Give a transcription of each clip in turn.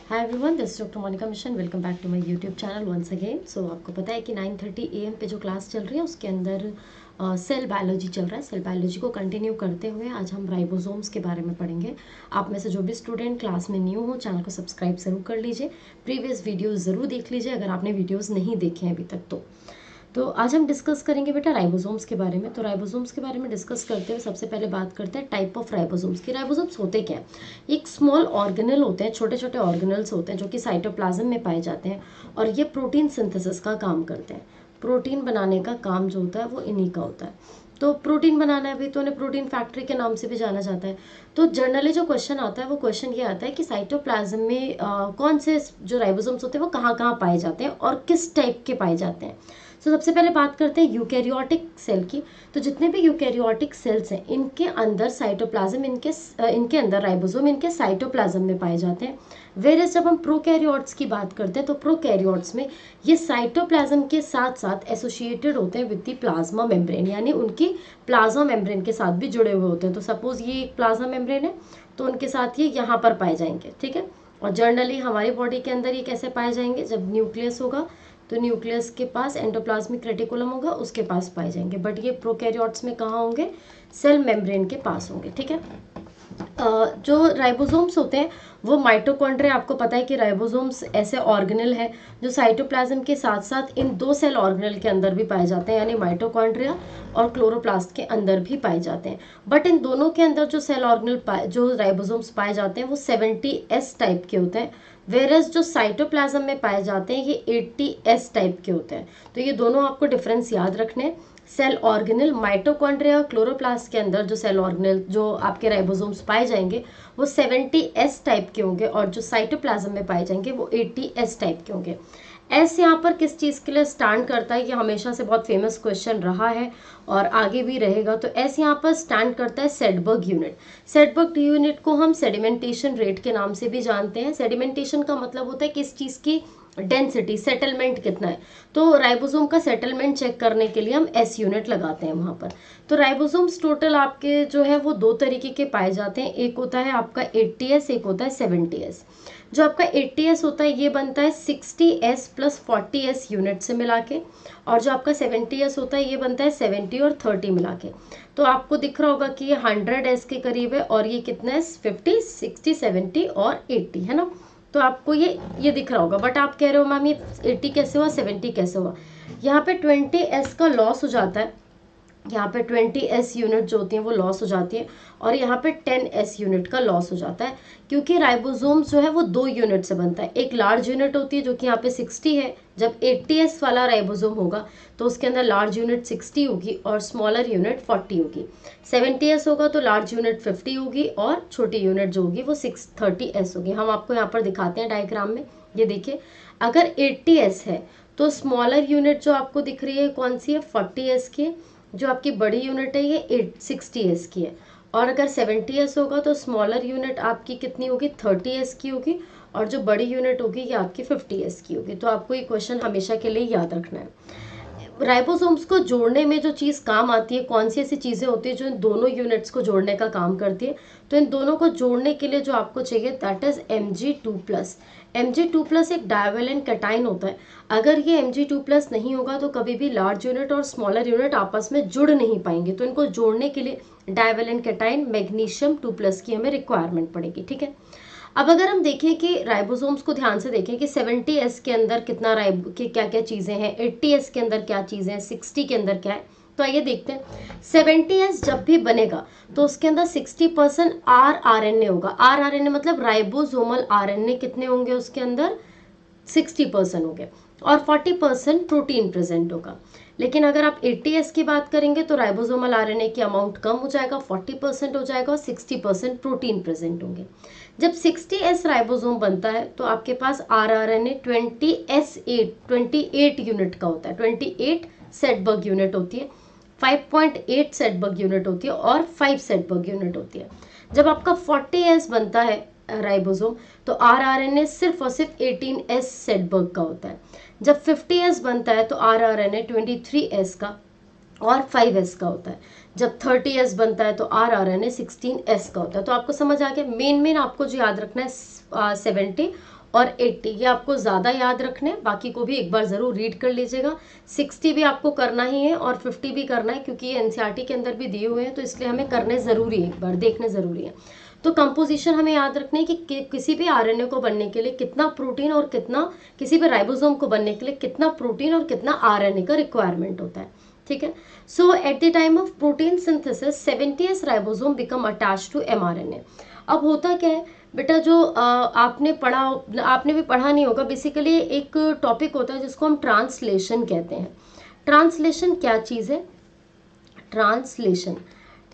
Hi everyone, this is doctor Monika Mishan. Welcome back to my YouTube channel once again. So आपको पता है कि 9:30 AM पे जो क्लास चल रही है उसके अंदर सेल बायोलॉजी चल रहा है। सेल बायोलॉजी को कंटिन्यू करते हुए आज हम राइबोसोम्स के बारे में पढ़ेंगे। आप में से जो भी स्टूडेंट क्लास में न्यू हो, चैनल को सब्सक्राइब ज़रूर कर लीजिए, प्रीवियस वीडियोज़ ज़रूर देख लीजिए अगर आपने वीडियोज़ नहीं देखे हैं अभी तक तो आज हम डिस्कस करेंगे बेटा राइबोसोम्स के बारे में। तो राइबोसोम्स के बारे में डिस्कस करते हुए सबसे पहले बात करते हैं टाइप ऑफ राइबोसोम्स की। राइबोसोम्स होते क्या हैं? एक स्मॉल ऑर्गेनल होते हैं, छोटे छोटे ऑर्गेनल्स होते हैं जो कि साइटोप्लाज्म में पाए जाते हैं और ये प्रोटीन सिंथेसिस का काम करते हैं। प्रोटीन बनाने का काम जो होता है वो इन्हीं का होता है। तो प्रोटीन बनाना है भी तो उन्हें प्रोटीन फैक्ट्री के नाम से भी जाना जाता है। तो जनरली जो क्वेश्चन आता है वो क्वेश्चन ये आता है कि साइटोप्लाज्म में कौन से जो राइबोसोम्स होते हैं वो कहाँ कहाँ पाए जाते हैं और किस टाइप के पाए जाते हैं। तो सबसे पहले बात करते हैं यूकैरियोटिक सेल की। तो जितने भी यूकैरियोटिक सेल्स हैं इनके अंदर साइटोप्लाज्म इनके अंदर राइबोसोम इनके साइटोप्लाज्म में पाए जाते हैं। वेरस जब हम प्रोकैरियोट्स की बात करते हैं तो प्रोकैरियोट्स में ये साइटोप्लाज्म के साथ साथ एसोसिएटेड होते हैं विद द प्लाज्मा मेम्ब्रेन, यानी उनकी प्लाज्मा मेम्ब्रेन के साथ भी जुड़े हुए होते हैं। तो सपोज ये एक प्लाज्मा मेम्ब्रेन है तो उनके साथ ये यहाँ पर पाए जाएंगे, ठीक है। और जनरली हमारी बॉडी के अंदर ये कैसे पाए जाएंगे? जब न्यूक्लियस होगा तो न्यूक्लियस के पास एंडोप्लाज्मिक रेटिकुलम होगा, उसके पास पाए जाएंगे। बट ये प्रोकैरियोट्स में कहाँ होंगे? सेल मेम्ब्रेन के पास होंगे, ठीक है। जो राइबोसोम्स होते हैं वो माइटोकॉन्ड्रिया, आपको पता है कि राइबोसोम्स ऐसे ऑर्गेनल है जो साइटोप्लाज्म के साथ साथ इन दो सेल ऑर्गेनल के अंदर भी पाए जाते हैं, यानी माइटोकॉन्ड्रिया और क्लोरोप्लास्ट के अंदर भी पाए जाते हैं। बट इन दोनों के अंदर जो सेल ऑर्गेनल जो राइबोसोम्स पाए जाते हैं वो 70S टाइप के होते हैं, वेरस जो साइटोप्लाज्म में पाए जाते हैं ये 80S टाइप के होते हैं। तो ये दोनों आपको डिफरेंस याद रखने। सेल ऑर्गेनल माइटोकॉन्ड्रिया और क्लोरोप्लास्ट के अंदर जो सेल ऑर्गेनल जो आपके राइबोसोम्स पाए जाएंगे वो 70S टाइप के होंगे और जो साइटोप्लाज्म में पाए जाएंगे वो 80S टाइप के होंगे। एस यहाँ पर किस चीज़ के लिए स्टैंड करता है? ये हमेशा से बहुत फेमस क्वेश्चन रहा है और आगे भी रहेगा। तो एस यहाँ पर स्टैंड करता है सेडबर्ग यूनिट। सेडबर्ग यूनिट को हम सेडिमेंटेशन रेट के नाम से भी जानते हैं। सेडिमेंटेशन का मतलब होता है कि इस चीज़ की डेंसिटी, सेटलमेंट कितना है। तो राइबोसोम का सेटलमेंट चेक करने के लिए हम एस यूनिट लगाते हैं वहाँ पर। तो राइबोसोम्स टोटल आपके जो है वो दो तरीके के पाए जाते हैं। एक होता है आपका 80S, एक होता है 70S। जो आपका 80S होता है ये बनता है 60S प्लस 40S यूनिट से मिला के, और जो आपका 70S होता है ये बनता है 70 और 30 मिला के। तो आपको दिख रहा होगा कि ये 100S के करीब है और ये कितना है? 50, 60, 70 और 80, है ना। तो आपको ये दिख रहा होगा। बट आप कह रहे हो मैम ये 80 कैसे हुआ, 70 कैसे हुआ? यहाँ पे 20S का लॉस हो जाता है, यहाँ पे 20S यूनिट जो होती हैं वो लॉस हो जाती है और यहाँ पे 10S यूनिट का लॉस हो जाता है, क्योंकि राइबोसोम्स जो है वो दो यूनिट से बनता है। एक लार्ज यूनिट होती है जो कि यहाँ पे 60 है। जब 80S वाला राइबोसोम होगा तो उसके अंदर लार्ज यूनिट 60 होगी और स्मॉलर यूनिट 40 होगी। 70S होगा तो लार्ज यूनिट 50 होगी और छोटी यूनिट जो होगी वो 30S होगी। हम आपको यहाँ पर दिखाते हैं डायग्राम में। ये देखिए, अगर 80S है तो स्मॉलर यूनिट जो आपको दिख रही है कौन सी है? 40S की। जो आपकी बड़ी यूनिट है ये 60S की है। और अगर 70S होगा तो स्मॉलर यूनिट आपकी कितनी होगी? 30S की होगी और जो बड़ी यूनिट होगी ये आपकी 50S की होगी। तो आपको ये क्वेश्चन हमेशा के लिए याद रखना है। राइबोसोम्स को जोड़ने में जो चीज़ काम आती है, कौन सी ऐसी चीज़ें होती है जो इन दोनों यूनिट्स को जोड़ने का काम करती है? तो इन दोनों को जोड़ने के लिए जो आपको चाहिए दैट इज Mg2+। Mg2+ एक डायवेलेंट कैटाइन होता है। अगर ये Mg2+ नहीं होगा तो कभी भी लार्ज यूनिट और स्मॉलर यूनिट आपस में जुड़ नहीं पाएंगे। तो इनको जोड़ने के लिए डायवेलेंट कैटाइन मैग्नीशियम 2+ की हमें रिक्वायरमेंट पड़ेगी, ठीक है। अब अगर हम देखें कि राइबोसोम्स को ध्यान से देखें कि 70S के अंदर कितना की क्या क्या चीज़ें हैं, 80S के अंदर क्या चीज़ें हैं, 60 के अंदर क्या है, तो आइए देखते हैं। 70S जब भी बनेगा तो उसके अंदर 60% rRNA होगा। rRNA मतलब राइबोसोमल RNA कितने होंगे उसके अंदर? 60% होंगे और 40% प्रोटीन प्रेजेंट होगा। लेकिन अगर आप 80S की बात करेंगे तो राइबोसोमल आरएनए की अमाउंट कम हो जाएगा, 40% हो जाएगा और 60% प्रोटीन प्रेजेंट होंगे। जब 60S राइबोसोम बनता है तो आपके पास rRNA 28 यूनिट का होता है। 28 सेडबर्ग यूनिट होती है, 5.8 सेडबर्ग यूनिट होती है और 5 सेडबर्ग यूनिट होती है। जब आपका 40S बनता है राइबोसोम तो rRNA सिर्फ और सिर्फ 18S सेडबर्ग का होता है। जब 50S बनता है तो rRNA 23S का और 5S का होता है। जब 30S बनता है तो rRNA 16S का होता है। तो आपको समझ आ गया। मेन आपको जो याद रखना है 70 और 80, ये आपको ज़्यादा याद रखने हैं, बाकी को भी एक बार ज़रूर रीड कर लीजिएगा। 60 भी आपको करना ही है और 50 भी करना है, क्योंकि ये एनसीईआरटी के अंदर भी दिए हुए हैं, तो इसलिए हमें करने ज़रूरी है, एक बार देखने ज़रूरी है। तो कंपोजिशन हमें याद रखना है कि किसी भी आरएनए को बनने के लिए कितना प्रोटीन और कितना, किसी भी राइबोसोम को बनने के लिए कितना प्रोटीन और कितना आरएनए का रिक्वायरमेंट होता है, ठीक है। So at the time of protein synthesis 70s ribosome become attach to mRNA. अब होता क्या है बेटा, जो आपने पढ़ा, आपने भी पढ़ा नहीं होगा, बेसिकली एक टॉपिक होता है जिसको हम ट्रांसलेशन कहते हैं। ट्रांसलेशन क्या चीज़ है? ट्रांसलेशन,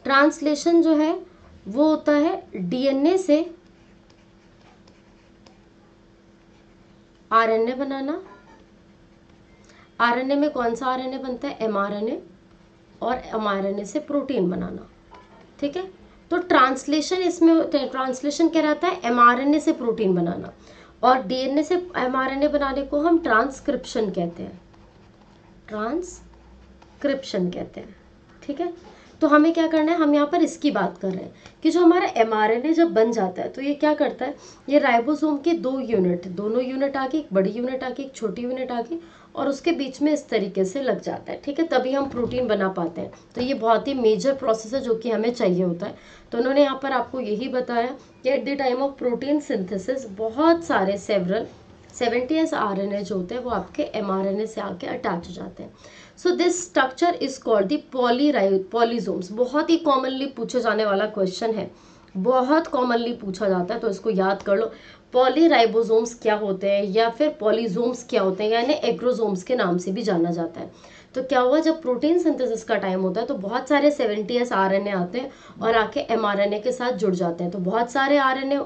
ट्रांसलेशन जो है वो होता है डीएनए से आरएनए बनाना। आरएनए में कौन सा आरएनए बनता है? एमआरएनए। और एमआरएनए से प्रोटीन बनाना, ठीक है। तो ट्रांसलेशन इसमें, ट्रांसलेशन क्या रहता है? एमआरएनए से प्रोटीन बनाना, और डीएनए से एमआरएनए बनाने को हम ट्रांसक्रिप्शन कहते हैं, ट्रांसक्रिप्शन कहते हैं, ठीक है। तो हमें क्या करना है, हम यहाँ पर इसकी बात कर रहे हैं कि जो हमारा एमआरएनए जब बन जाता है तो ये क्या करता है, ये राइबोसोम के दो यूनिट, दोनों यूनिट आगे, एक बड़ी यूनिट आगे एक छोटी यूनिट आगे, और उसके बीच में इस तरीके से लग जाता है, ठीक है, तभी हम प्रोटीन बना पाते हैं। तो ये बहुत ही मेजर प्रोसेस है जो कि हमें चाहिए होता है। तो उन्होंने यहाँ पर आपको यही बताया कि eight the time of protein synthesis बहुत सारे 70s आरएनए जो होते हैं वो आपके एमआरएनए से आके अटैच हो जाते हैं। So this structure is called the polysomes. बहुत ही कॉमनली पूछे जाने वाला क्वेश्चन है, बहुत कॉमनली पूछा जाता है, तो इसको याद कर लो। पॉलीराइबोसोम्स क्या होते हैं, या फिर पॉलीजोम्स क्या होते हैं, यानी एग्रोसोम्स के नाम से भी जाना जाता है। तो क्या हुआ, जब प्रोटीन सिंथेसिस का टाइम होता है तो बहुत सारे 70s आरएनए आते हैं और आके एमआरएनए के साथ जुड़ जाते हैं। तो बहुत सारे आरएनए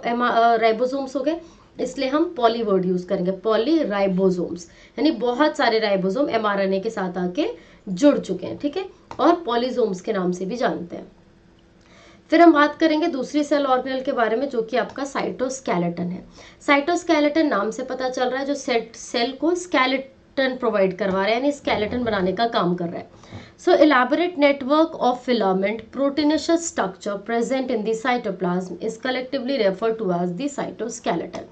राइबोसोम्स हो गए, इसलिए हम पॉली वर्ड यूज करेंगे, पॉलीराइबोसोम्स, यानी बहुत सारे राइबोसोम एमआरएनए के साथ आके जुड़ चुके हैं, ठीक है, और पॉलीजोम्स के नाम से भी जानते हैं। फिर हम बात करेंगे दूसरी सेल ऑर्गेनल के बारे में, जो कि आपका साइटोस्केलेटन है। साइटोस्केलेटन नाम से पता चल रहा है जो सेल को स्केलेटन प्रोवाइड करवा रहा है, यानी स्केलेटन बनाने का काम कर रहा है। So elaborate network of filament proteinaceous structure present in the cytoplasm is collectively refer to as the cytoskeleton.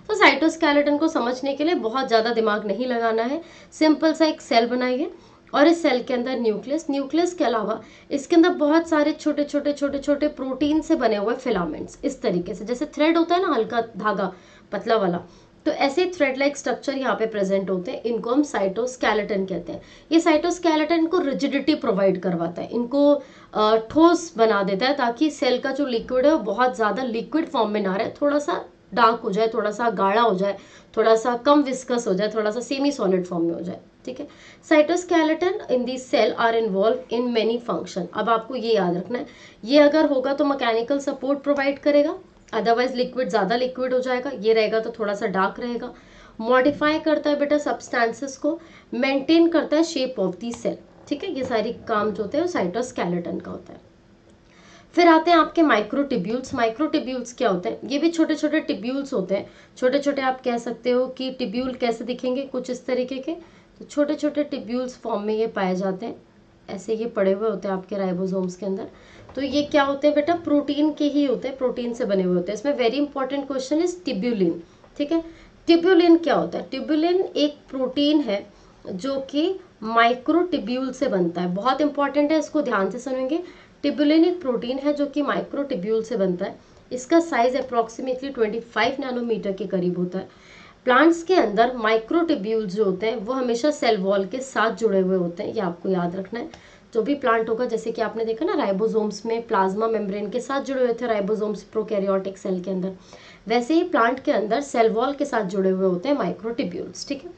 तो साइटोस्केलेटन को समझने के लिए बहुत ज़्यादा दिमाग नहीं लगाना है, सिंपल सा एक सेल बनाइए और इस सेल के अंदर न्यूक्लियस, न्यूक्लियस के अलावा इसके अंदर बहुत सारे छोटे छोटे छोटे छोटे प्रोटीन से बने हुए फिलामेंट्स, इस तरीके से, जैसे थ्रेड होता है ना, हल्का धागा पतला वाला, तो ऐसे थ्रेड लाइक स्ट्रक्चर यहाँ पे प्रेजेंट होते हैं, इनको हम साइटोस्केलेटन कहते हैं। ये साइटोस्केलेटन को रिजिडिटी प्रोवाइड करवाता है, इनको ठोस बना देता है, ताकि सेल का जो लिक्विड है वो बहुत ज़्यादा लिक्विड फॉर्म में ना रहे, थोड़ा सा डार्क हो जाए, थोड़ा सा गाढ़ा हो जाए, थोड़ा सा कम विस्कस हो जाए, थोड़ा सा सेमी सॉलिड फॉर्म में हो जाए, ठीक है। Cytoskeleton in the cell are involve in many function. अब आपको ये याद रखना है, ये अगर होगा तो मैकेनिकल सपोर्ट प्रोवाइड करेगा, अदरवाइज लिक्विड ज़्यादा लिक्विड हो जाएगा, ये रहेगा तो थोड़ा सा डार्क रहेगा। मॉडिफाई करता है बेटा सब्सटेंसेस को, मेंटेन करता है शेप ऑफ दी सेल, ठीक है। ये सारी काम जो होते हैं साइटोस्केलेटन का होता है। फिर आते हैं आपके माइक्रोटिब्यूल्स। माइक्रोटिब्यूल्स क्या होते हैं? ये भी छोटे छोटे टिब्यूल्स होते हैं, छोटे छोटे, आप कह सकते हो कि टिब्यूल कैसे दिखेंगे, कुछ इस तरीके के, तो छोटे छोटे टिब्यूल्स फॉर्म में ये पाए जाते हैं, ऐसे ये पड़े हुए होते हैं आपके राइबोसोम्स के अंदर। तो ये क्या होते हैं बेटा? प्रोटीन के ही होते हैं, प्रोटीन से बने हुए होते हैं। इसमें वेरी इंपॉर्टेंट क्वेश्चन इज टिब्यूलिन, ठीक है। टिब्यूलिन क्या होता है? टिब्यूलिन एक प्रोटीन है जो कि माइक्रोटिब्यूल से बनता है, बहुत इंपॉर्टेंट है, इसको ध्यान से सुनेंगे। टिब्यूलिन एक प्रोटीन है जो कि माइक्रोटिब्यूल से बनता है, इसका साइज अप्रॉक्सीमेटली 25 नैनोमीटर के करीब होता है। प्लांट्स के अंदर माइक्रोटिब्यूल्स जो होते हैं वो हमेशा सेल वॉल के साथ जुड़े हुए होते हैं, ये आपको याद रखना है। जो भी प्लांट होगा, जैसे कि आपने देखा ना राइबोसोम्स में प्लाज्मा मेम्ब्रेन के साथ जुड़े हुए थे राइबोसोम्स प्रोकैरियोटिक सेल के अंदर, वैसे ही प्लांट के अंदर सेल वॉल के साथ जुड़े हुए होते हैं माइक्रोटिब्यूल्स, ठीक है।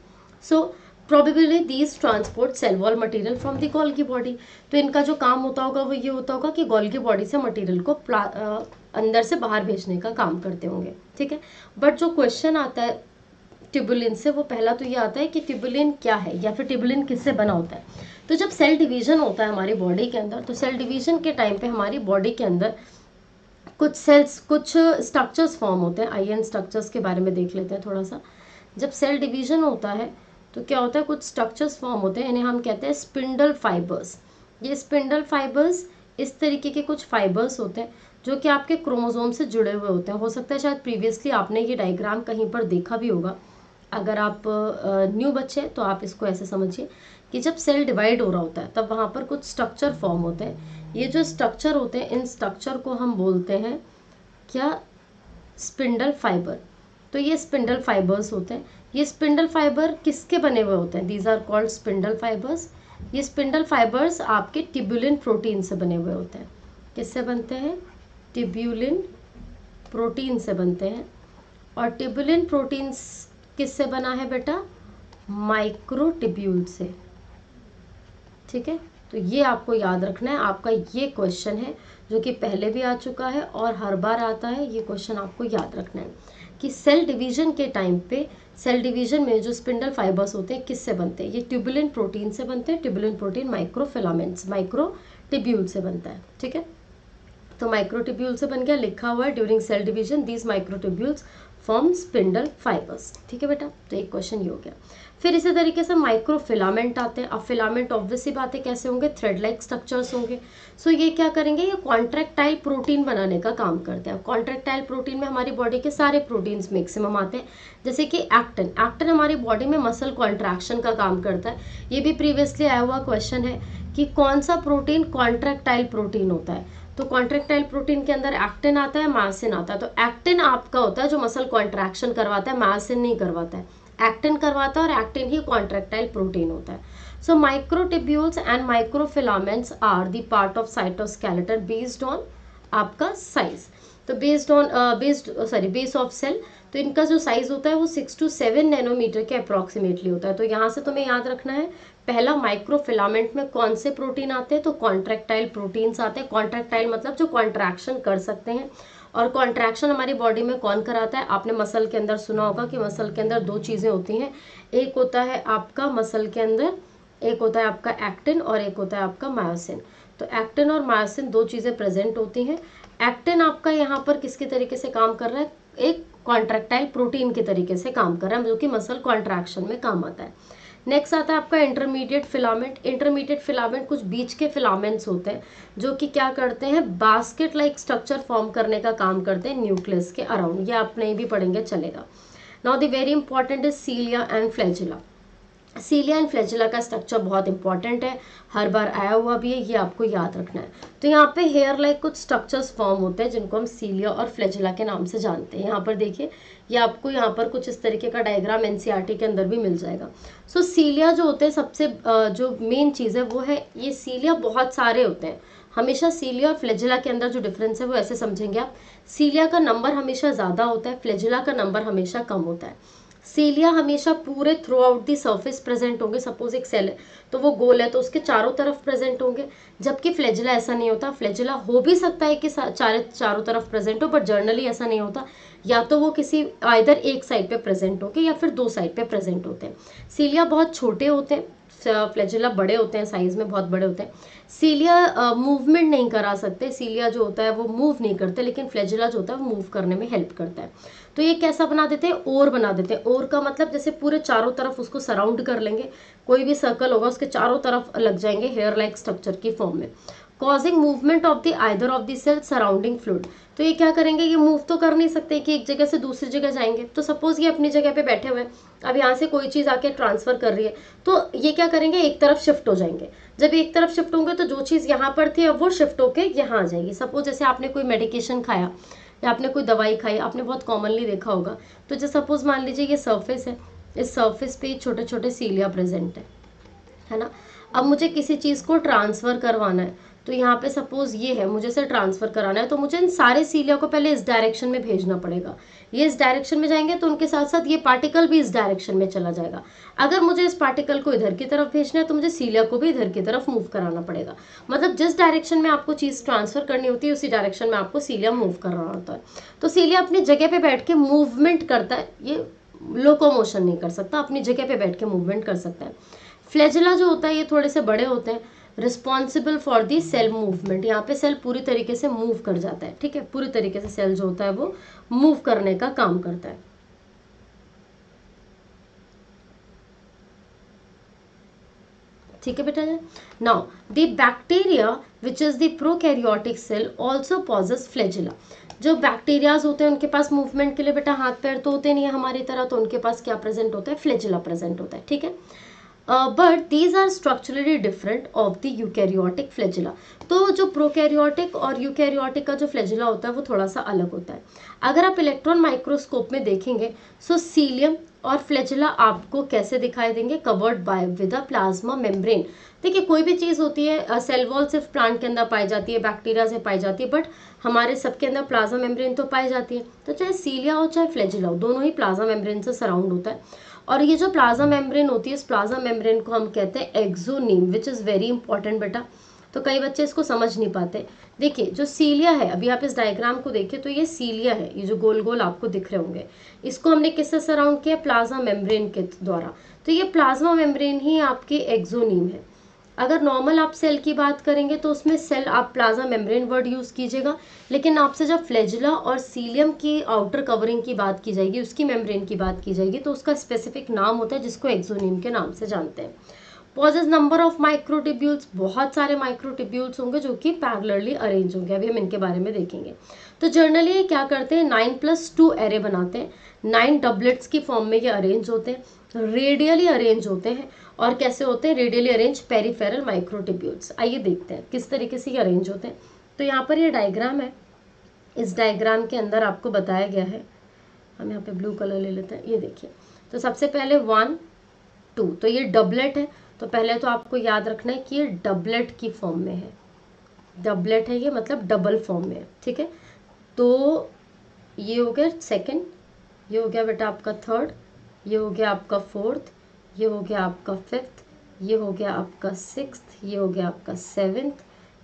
So probably these transport cell wall material from the Golgi body. तो इनका जो काम होता होगा वो ये होता होगा कि गोल्गी बॉडी से मटेरियल को अंदर से बाहर भेजने का काम करते होंगे, ठीक है। बट जो क्वेश्चन आता है ट्यूबुलिन से, वो पहला तो ये आता है कि ट्यूबुलिन क्या है, या फिर ट्यूबुलिन किससे बना होता है। तो जब सेल डिवीजन होता है हमारी बॉडी के अंदर, तो सेल डिवीजन के टाइम पे हमारी बॉडी के अंदर कुछ सेल्स, कुछ स्ट्रक्चर्स फॉर्म होते हैं। आइए स्ट्रक्चर्स के बारे में देख लेते हैं थोड़ा सा। जब सेल डिवीजन होता है तो क्या होता है, कुछ स्ट्रक्चर्स फॉर्म होते हैं, इन्हें हम कहते हैं स्पिंडल फाइबर्स। ये स्पिंडल फाइबर्स, इस तरीके के कुछ फाइबर्स होते हैं जो कि आपके क्रोमोसोम से जुड़े हुए होते हैं। हो सकता है शायद प्रीवियसली आपने ये डायग्राम कहीं पर देखा भी होगा। अगर आप न्यू बच्चे हैं तो आप इसको ऐसे समझिए कि जब सेल डिवाइड हो रहा होता है तब वहाँ पर कुछ स्ट्रक्चर फॉर्म होते हैं। ये जो स्ट्रक्चर होते हैं, इन स्ट्रक्चर को हम बोलते हैं क्या, स्पिंडल फाइबर। तो ये स्पिंडल फाइबर्स होते हैं। ये स्पिंडल फाइबर किसके बने हुए होते हैं? These are called spindle fibres. ये स्पिंडल फाइबर्स आपके ट्यूबुलिन प्रोटीन से बने हुए होते हैं। किससे बनते हैं? ट्यूबुलिन प्रोटीन से बनते हैं। और ट्यूबुलिन प्रोटीन किससे बना है बेटा? माइक्रोट्यूब्यूल से। ठीक है, तो ये आपको याद रखना है। आपका ये क्वेश्चन है जो कि पहले भी आ चुका है और हर बार आता है। ये क्वेश्चन आपको याद रखना है कि सेल डिवीजन के टाइम पे, सेल डिवीजन में जो स्पिंडल फाइबर्स होते हैं किससे बनते हैं? ये ट्यूबुलिन प्रोटीन से बनते हैं। ट्यूबुलिन प्रोटीन माइक्रोफिलामेंट्स, माइक्रोट्यूब्यूल से बनता है। ठीक है, तो माइक्रोट्यूब्यूल से बन गया, लिखा हुआ है during cell division these microtubules form spindle fibres. ठीक है बेटा, तो एक क्वेश्चन ये हो गया। फिर इसी तरीके से माइक्रोफिलामेंट आते हैं। अब फिलामेंट ऑब्वियसली बातें कैसे होंगे? थ्रेड लाइक स्ट्रक्चर्स होंगे। सो ये क्या करेंगे? ये कॉन्ट्रैक्टाइल प्रोटीन बनाने का काम करते हैं। कॉन्ट्रैक्टाइल प्रोटीन में हमारी बॉडी के सारे प्रोटीन्स मैक्सिमम आते हैं, जैसे कि एक्टिन। एक्टिन हमारी बॉडी में मसल कॉन्ट्रैक्शन का काम करता है। ये भी प्रीवियसली आया हुआ क्वेश्चन है कि कौन सा प्रोटीन कॉन्ट्रैक्टाइल प्रोटीन होता है। तो कॉन्ट्रैक्टाइल प्रोटीन के अंदर एक्टिन आता है, मायोसिन आता है। तो एक्टिन आपका होता है जो मसल कॉन्ट्रैक्शन करवाता है, मायोसिन नहीं करवाता है। एक्टिन करवाता है और एक्टिन ही कॉन्ट्रैक्टाइल प्रोटीन होता है। So microtubules and microfilaments are the part of cytoskeleton based on आपका साइज। तो बेस ऑफ सेल, तो इनका जो साइज होता है वो 6 to 7 नैनोमीटर के अप्रोक्सीमेटली होता है। तो यहाँ से तुम्हें याद रखना है, पहला माइक्रोफिलामेंट में कौन से प्रोटीन आते हैं? तो कॉन्ट्रैक्टाइल प्रोटीन्स आते हैं। कॉन्ट्रैक्टाइल मतलब जो कॉन्ट्रैक्शन कर सकते हैं। और कॉन्ट्रैक्शन हमारी बॉडी में कौन कराता है? आपने मसल के अंदर सुना होगा कि मसल के अंदर दो चीजें होती हैं। एक होता है आपका मसल के अंदर, एक होता है आपका एक्टिन और एक होता है आपका मायोसिन। तो एक्टिन और मायोसिन दो चीजें प्रेजेंट होती हैं। एक्टिन आपका यहाँ पर किसके तरीके से काम कर रहा है? एक कॉन्ट्रैक्टाइल प्रोटीन के तरीके से काम कर रहा है, जो कि मसल कॉन्ट्रैक्शन में काम आता है। नेक्स्ट आता है आपका इंटरमीडिएट फिलामेंट। इंटरमीडिएट फिलामेंट कुछ बीच के फिलामेंट्स होते हैं जो कि क्या करते हैं? बास्केट लाइक स्ट्रक्चर फॉर्म करने का काम करते हैं न्यूक्लियस के अराउंड। ये आप नहीं भी पढ़ेंगे चलेगा। Now the very important is cilia and flagella. Cilia and flagella का स्ट्रक्चर बहुत इंपॉर्टेंट है, हर बार आया हुआ भी है, ये आपको याद रखना है। तो यहाँ पे हेयर लाइक कुछ स्ट्रक्चर्स फॉर्म होते हैं जिनको हम सीलिया और फ्लैजिला के नाम से जानते हैं। यहाँ पर देखिए, ये आपको यहाँ पर कुछ इस तरीके का डायग्राम एनसीईआरटी के अंदर भी मिल जाएगा। सो सीलिया जो होते हैं, सबसे जो मेन चीज़ है वो है, ये सीलिया बहुत सारे होते हैं। हमेशा सीलिया और फ्लैजिला के अंदर जो डिफरेंस है वो ऐसे समझेंगे आप, सीलिया का नंबर हमेशा ज़्यादा होता है, फ्लैजिला का नंबर हमेशा कम होता है। सीलिया हमेशा पूरे through out the surface present होंगे। सपोज एक सेल है तो वो गोल है तो उसके चारों तरफ प्रेजेंट होंगे, जबकि फ्लैजिला ऐसा नहीं होता। फ्लैजिला हो भी सकता है कि चारों तरफ प्रेजेंट हो, बट जर्नली ऐसा नहीं होता। या तो वो किसी आइदर एक साइड पे प्रेजेंट होंगे या फिर दो साइड पे प्रेजेंट होते हैं। सीलिया बहुत छोटे होते हैं, फ्लैजिला बड़े होते हैं, साइज में बहुत बड़े होते हैं। सीलिया मूवमेंट नहीं करा सकते, सीलिया जो होता है वो मूव नहीं करते, लेकिन फ्लैजिला जो होता है वो मूव करने में हेल्प करता है। तो ये कैसा बना देते हैं? ओर बना देते हैं। ओर का मतलब जैसे पूरे चारों तरफ उसको सराउंड कर लेंगे, कोई भी सर्कल होगा उसके चारों तरफ लग जाएंगे हेयर लाइक स्ट्रक्चर की फॉर्म में, causing movement of the either of the cell surrounding fluid. तो ये क्या करेंगे? ये मूव तो कर नहीं सकते कि एक जगह से दूसरी जगह जाएंगे। तो सपोज ये अपनी जगह पे बैठे हुए हैं, अब यहाँ से कोई चीज आके ट्रांसफर कर रही है, तो ये क्या करेंगे? एक तरफ शिफ्ट हो जाएंगे। जब एक तरफ शिफ्ट होंगे तो जो चीज यहाँ पर थी अब वो शिफ्ट होके यहाँ आ जाएगी। सपोज जैसे आपने कोई मेडिकेशन खाया या आपने कोई दवाई खाई, आपने बहुत कॉमनली देखा होगा। तो जैसे सपोज मान लीजिए ये सरफेस है, इस सरफेस पे छोटे छोटे सीलिया प्रेजेंट है ना। अब मुझे किसी चीज को ट्रांसफर करवाना है, तो यहाँ पे सपोज ये है, मुझे इसे ट्रांसफर कराना है, तो मुझे इन सारे सीलिया को पहले इस डायरेक्शन में भेजना पड़ेगा। ये इस डायरेक्शन में जाएंगे तो उनके साथ साथ ये पार्टिकल भी इस डायरेक्शन में चला जाएगा। अगर मुझे इस पार्टिकल को इधर की तरफ भेजना है तो मुझे सीलिया को भी इधर की तरफ मूव कराना पड़ेगा। मतलब जिस डायरेक्शन में आपको चीज ट्रांसफर करनी होती है उसी डायरेक्शन में आपको सीलिया मूव करना होता है। तो सीलिया अपनी जगह पे बैठ के मूवमेंट करता है, ये लोकोमोशन नहीं कर सकता, अपनी जगह पे बैठ के मूवमेंट कर सकता है। फ्लैजिला जो होता है ये थोड़े से बड़े होते हैं, responsible for the cell movement. यहाँ पे सेल पूरी तरीके से मूव कर जाता है, ठीक है, पूरी तरीके से सेल जो होता है वो मूव करने का काम करता है। ठीक है बेटा। Now the bacteria which is the prokaryotic cell also possess flagella. जो बैक्टीरियाज होते हैं उनके पास मूवमेंट के लिए बेटा हाथ पैर तो होते नहीं है हमारी तरह, तो उनके पास क्या प्रेजेंट होता है, फ्लैजिला प्रेजेंट होता है, ठीक है। But these are structurally different of the eukaryotic flagella. तो जो प्रोकैरियोटिक और यूकैरियोटिक का जो फ्लैजिला होता है वो थोड़ा सा अलग होता है। अगर आप इलेक्ट्रॉन माइक्रोस्कोप में देखेंगे सो सीलियम और फ्लैजिला आपको कैसे दिखाई देंगे, covered by with a plasma membrane. देखिए कोई भी चीज होती है, सेल वॉल सिर्फ प्लांट के अंदर पाई जाती है, बैक्टीरिया से पाई जाती है, बट हमारे सबके अंदर प्लाज्मा मेम्ब्रेन तो पाई जाती है। तो चाहे सीलिया हो चाहे फ्लैजिला हो, दोनों ही प्लाज्मा मेम्ब्रेन से सराउंड होता है। और ये जो प्लाज्मा मेम्ब्रेन होती है, इस प्लाज्मा मेम्ब्रेन को हम कहते हैं axoneme, which is very important बेटा। तो कई बच्चे इसको समझ नहीं पाते। देखिए जो सीलिया है, अभी आप इस डायग्राम को देखिए तो ये सीलिया है, ये जो गोल गोल आपको दिख रहे होंगे, इसको हमने किससे सराउंड किया, प्लाज्मा मेम्ब्रेन के द्वारा। तो ये प्लाज्मा मेम्ब्रेन ही आपकी एक्सोनीम है। अगर नॉर्मल आप सेल की बात करेंगे तो उसमें सेल आप प्लाज्मा मेम्ब्रेन वर्ड यूज कीजिएगा, लेकिन आपसे जब फ्लैजिला और सीलियम की आउटर कवरिंग की बात की जाएगी, उसकी मेम्ब्रेन की बात की जाएगी, तो उसका स्पेसिफिक नाम होता है जिसको एक्सोनीम के नाम से जानते हैं। पॉजेस नंबर ऑफ माइक्रोट्यूब्यूल्स, बहुत सारे माइक्रोट्यूब्यूल्स होंगे जो कि पैरेलली अरेंज होंगे, अभी हम इनके बारे में देखेंगे। तो जनरली क्या करते हैं, 9+2 एरे बनाते हैं, 9 डबलेट्स की फॉर्म में ये अरेंज होते हैं, रेडियली अरेंज होते हैं। और कैसे होते हैं, रेडियली अरेंज पेरिफेरल माइक्रोट्यूब्यूल्स। आइए देखते हैं किस तरीके से ये अरेंज होते हैं। तो यहाँ पर ये डायग्राम है, इस डायग्राम के अंदर आपको बताया गया है, हम यहाँ पे ब्लू कलर ले लेते हैं, ये देखिए। तो सबसे पहले 1 2, तो ये डबलेट है, तो पहले तो आपको याद रखना है कि ये डबलेट की फॉर्म में है, डबलेट है ये मतलब डबल फॉर्म में है, ठीक है। तो ये हो गया सेकंड, ये हो गया बेटा आपका थर्ड, ये हो गया आपका फोर्थ, ये हो गया आपका फिफ्थ, ये हो गया आपका सिक्स्थ, ये हो गया आपका सेवेंथ,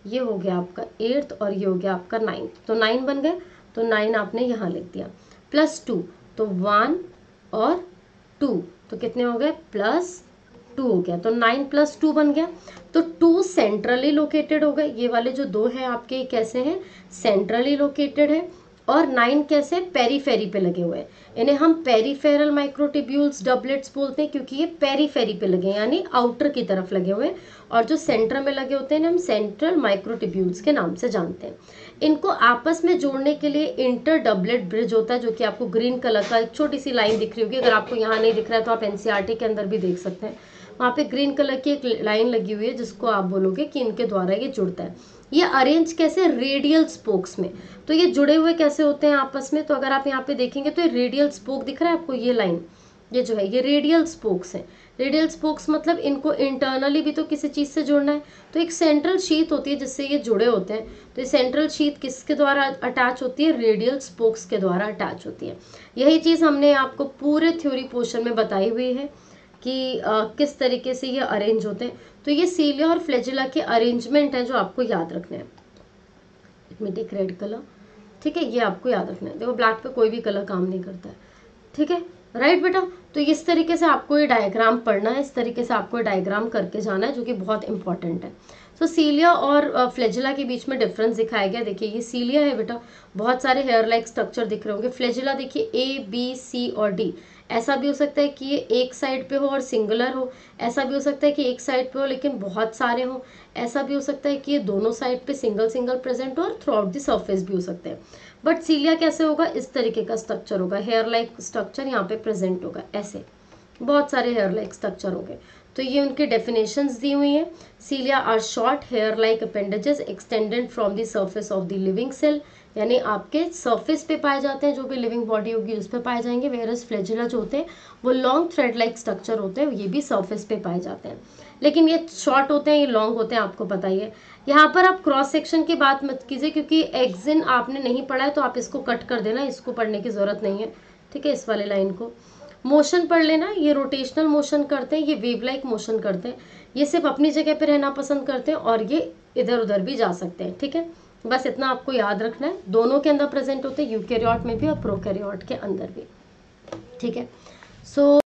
ये हो गया आपका एट्थ और ये हो गया आपका 9th। तो 9 बन गए, तो 9 आपने यहाँ लिख दिया। +2, तो 1 और 2, तो कितने हो गए, +2 हो गया। तो 9+2 बन गया। तो 2 सेंट्रली लोकेटेड हो गए, ये वाले जो 2 हैं आपके कैसे हैं, सेंट्रली लोकेटेड है। और 9 कैसे, पेरीफेरी पे लगे हुए हैं, इन्हें हम पेरीफेरल माइक्रोट्यूब्यूल्स डबलेट्स बोलते हैं, क्योंकि ये पेरीफेरी पे लगे हैं यानी आउटर की तरफ लगे हुए हैं। और जो सेंटर में लगे होते हैं हम सेंट्रल माइक्रोट्यूब्यूल्स के नाम से जानते हैं। इनको आपस में जोड़ने के लिए इंटर डबलेट ब्रिज होता है, जो कि आपको ग्रीन कलर का एक छोटी सी लाइन दिख रही होगी। अगर आपको यहाँ नहीं दिख रहा है तो आप एनसीईआरटी के अंदर भी देख सकते हैं, वहाँ पे ग्रीन कलर की एक लाइन लगी हुई है जिसको आप बोलोगे कि इनके द्वारा ये जुड़ता है। ये अरेंज कैसे, रेडियल स्पोक्स में। तो ये जुड़े हुए कैसे होते हैं आपस में, तो अगर आप यहाँ पे देखेंगे तो ये रेडियल स्पोक दिख रहा है आपको, ये लाइन, ये जो है ये रेडियल स्पोक्स है। रेडियल स्पोक्स मतलब इनको इंटरनली भी तो किसी चीज से जोड़ना है, तो एक सेंट्रल शीथ होती है जिससे ये जुड़े होते हैं। तो ये सेंट्रल शीथ किसके द्वारा अटैच होती है, रेडियल स्पोक्स के द्वारा अटैच होती है। यही चीज हमने आपको पूरे थ्योरी पोर्शन में बताई हुई है कि किस तरीके से ये अरेंज होते हैं। तो ये सीलिया और फ्लैजिला के अरेंजमेंट है जो आपको याद रखने हैं। It me take red colour, ठीक है, ये आपको याद रखना है। देखो ब्लैक पे कोई भी कलर काम नहीं करता है, ठीक है, राइट बेटा। तो इस तरीके से आपको ये डायग्राम पढ़ना है, इस तरीके से आपको ये डायग्राम करके जाना है, जो कि बहुत इंपॉर्टेंट है। तो सीलिया और फ्लैजिला के बीच में डिफरेंस दिखाया गया। देखिए ये सीलिया है बेटा, बहुत सारे हेयर लाइक स्ट्रक्चर दिख रहे होंगे। फ्लैजिला देखिए A, B, C और D, ऐसा भी हो सकता है कि ये एक साइड पे हो और सिंगुलर हो, ऐसा भी हो सकता है कि एक साइड पे हो लेकिन बहुत सारे हो, ऐसा भी हो सकता है कि ये दोनों साइड पे सिंगल सिंगल प्रेजेंट हो और थ्रू आउट द सरफेस भी हो सकते हैं। बट सीलिया कैसे होगा, इस तरीके का स्ट्रक्चर होगा, हेयर लाइक स्ट्रक्चर यहाँ पे प्रेजेंट होगा, ऐसे बहुत सारे हेयर लाइक स्ट्रक्चर होंगे। तो ये उनकी डेफिनेशंस दी हुई है। Cilia are short hair like appendages extended from the surface of the living cell, यानी आपके सरफेस पे पाए जाते हैं, जो भी लिविंग बॉडी होगी उस पे पाए जाएंगे। वेरस फ्लैजिला जो होते हैं वो लॉन्ग थ्रेड लाइक स्ट्रक्चर होते हैं, ये भी सरफेस पे पाए जाते हैं, लेकिन ये शॉर्ट होते हैं, ये लॉन्ग होते हैं, आपको पता ही है। यहाँ पर आप क्रॉस सेक्शन की बात मत कीजिए, क्योंकि एक्सिन आपने नहीं पढ़ा है तो आप इसको कट कर देना, इसको पढ़ने की जरूरत नहीं है, ठीक है। इस वाले लाइन को मोशन पढ़ लेना, ये रोटेशनल मोशन करते हैं, ये वेव लाइक मोशन करते हैं, ये सिर्फ अपनी जगह पे रहना पसंद करते हैं और ये इधर उधर भी जा सकते हैं, ठीक है। बस इतना आपको याद रखना है, दोनों के अंदर प्रेजेंट होते हैं, यूकैरियोट में भी और प्रोकैरियोट के अंदर भी, ठीक है। सो